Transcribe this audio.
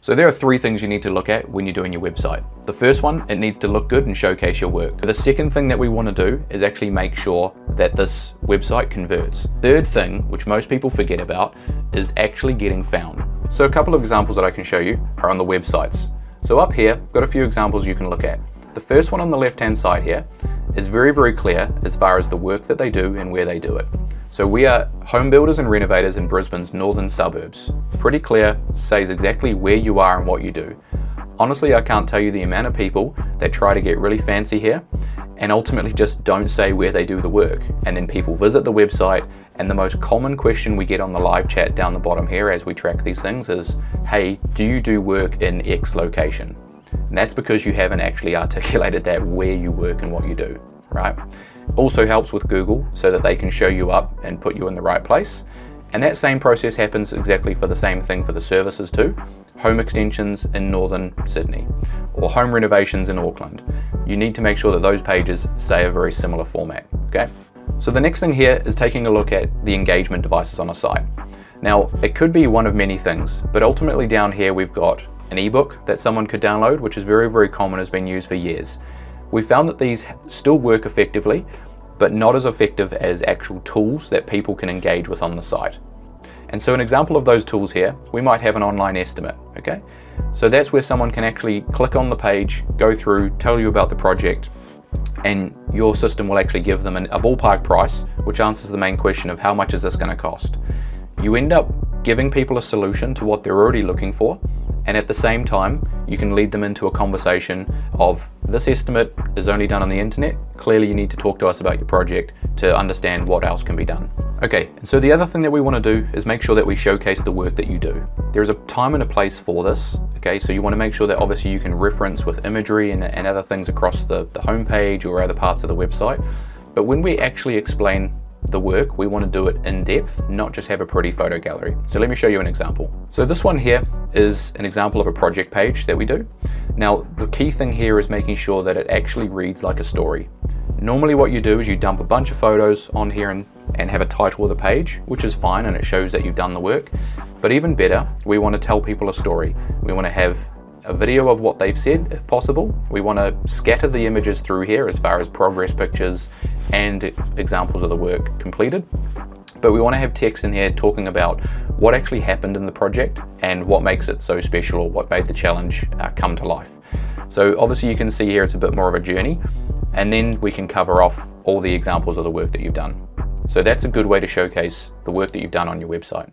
So there are three things you need to look at when you're doing your website. The first one, it needs to look good and showcase your work. The second thing that we want to do is actually make sure that this website converts. Third thing, which most people forget about, is actually getting found. So a couple of examples that I can show you are on the websites. So up here, I've got a few examples you can look at. The first one on the left-hand side here is very, very clear as far as the work that they do and where they do it. So we are home builders and renovators in Brisbane's northern suburbs. Pretty clear, says exactly where you are and what you do. Honestly, I can't tell you the amount of people that try to get really fancy here and ultimately just don't say where they do the work. And then people visit the website, and the most common question we get on the live chat down the bottom here as we track these things is, hey, do you do work in X location? And that's because you haven't actually articulated that where you work and what you do, right? Also helps with Google so that they can show you up and put you in the right place. And that same process happens exactly for the same thing for the services too. Home extensions in northern Sydney or home renovations in Auckland. You need to make sure that those pages say a very similar format, okay? So the next thing here is taking a look at the engagement devices on a site. Now, it could be one of many things, but ultimately down here we've got an ebook that someone could download, which is very, very common, has been used for years. We found that these still work effectively, but not as effective as actual tools that people can engage with on the site. And so an example of those tools here, we might have an online estimate, okay? So that's where someone can actually click on the page, go through, tell you about the project, and your system will actually give them a ballpark price, which answers the main question of how much is this going to cost. You end up giving people a solution to what they're already looking for, and at the same time, you can lead them into a conversation of, this estimate is only done on the internet. Clearly you need to talk to us about your project to understand what else can be done. Okay, and so the other thing that we want to do is make sure that we showcase the work that you do. There's a time and a place for this, okay? So you want to make sure that obviously you can reference with imagery and other things across the homepage or other parts of the website. But when we actually explain the work, we want to do it in depth, not just have a pretty photo gallery. So let me show you an example. So this one here is an example of a project page that we do. Now, the key thing here is making sure that it actually reads like a story. Normally what you do is you dump a bunch of photos on here and have a title of the page, which is fine and it shows that you've done the work. But even better, we want to tell people a story. We want to have a video of what they've said, if possible. We want to scatter the images through here as far as progress pictures and examples of the work completed. But we want to have text in here talking about what actually happened in the project and what makes it so special or what made the challenge come to life. So obviously you can see here it's a bit more of a journey, and then we can cover off all the examples of the work that you've done. So that's a good way to showcase the work that you've done on your website.